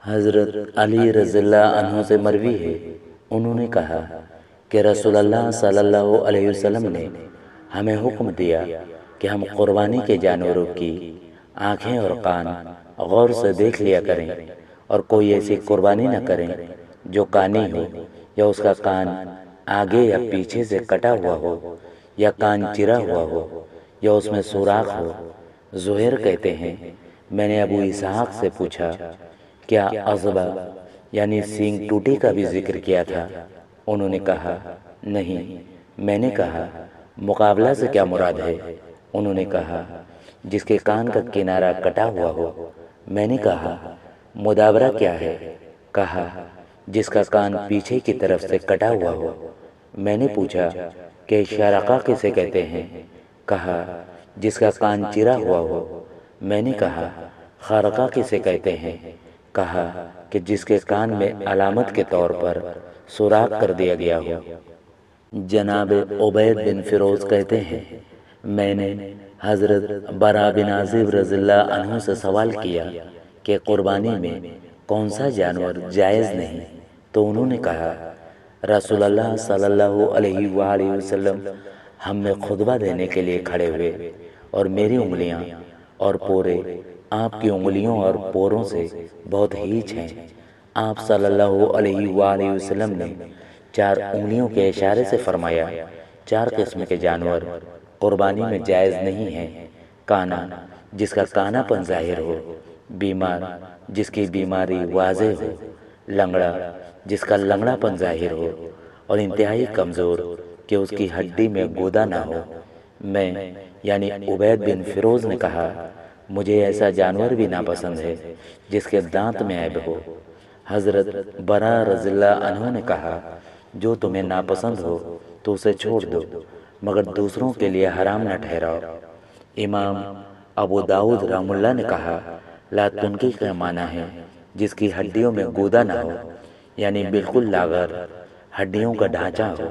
حضرت علی رضی اللہ عنہ سے مروی ہے، انہوں نے کہا کہ رسول اللہ صلی اللہ علیہ وسلم نے ہمیں حکم دیا کہ ہم قربانی کے جانوروں کی آنکھیں اور کان غور سے دیکھ لیا کریں، اور کوئی ایسی قربانی نہ کریں جو کانی ہو، یا اس کا کان آگے یا پیچھے سے کٹا ہوا ہو، یا کان چرا ہوا ہو، یا اس میں سوراخ ہو۔ زہیر کہتے ہیں، میں نے ابو اسحاق سے پوچھا، کیا عضبہ یعنی سینگ ٹوٹی کا بھی ذکر کیا تھا؟ انہوں نے کہا نہیں۔ میں نے کہا مقابلہ سے کیا مراد ہے؟ انہوں نے کہا جس کے کان کا کنارہ کٹا ہوا ہو۔ میں نے کہا مدابرہ کیا ہے؟ کہا جس کا کان پیچھے کی طرف سے کٹا ہوا ہو۔ میں نے پوچھا کہ شارقہ کسے کہتے ہیں؟ کہا جس کا کان چرا ہوا ہو۔ میں نے کہا خارقہ کسے کہتے ہیں؟ کہا کہ جس کے کان میں علامت کے طور پر سوراخ کر دیا گیا ہو۔ جناب عبید بن فیروز کہتے ہیں، میں نے حضرت براء بن عازب رضی اللہ عنہ سے سوال کیا کہ قربانی میں کون سا جانور جائز نہیں، تو انہوں نے کہا رسول اللہ صلی اللہ علیہ وآلہ وسلم ہم میں خطبہ دینے کے لیے کھڑے ہوئے، اور میری انگلیاں اور پورے آپ کی انگلیوں اور پوروں سے بہت ہیچ ہیں۔ آپ صلی اللہ علیہ وآلہ وسلم نے 4 انگلیوں کے اشارے سے فرمایا، 4 قسم کے جانور قربانی میں جائز نہیں ہیں: کانا جس کا کانا پن ظاہر ہو، بیمار جس کی بیماری واضح ہو، لنگڑا جس کا لنگڑا پن ظاہر ہو، اور انتہائی کمزور کہ اس کی ہڈی میں گودا نہ ہو۔ میں یعنی عبید بن فیروز نے کہا مجھے ایسا جانور بھی ناپسند ہے جس کے دانت میں عیب ہو۔ حضرت براء رضی اللہ عنہ نے کہا جو تمہیں ناپسند ہو تو اسے چھوڑ دو، مگر دوسروں کے لیے حرام نہ ٹھہراؤ۔ امام ابو داؤد رحمہ اللہ نے کہا لا تنکی کا معنی ہے جس کی ہڈیوں میں گودا نہ ہو، یعنی بالکل لاغر ہڈیوں کا ڈھانچہ ہو۔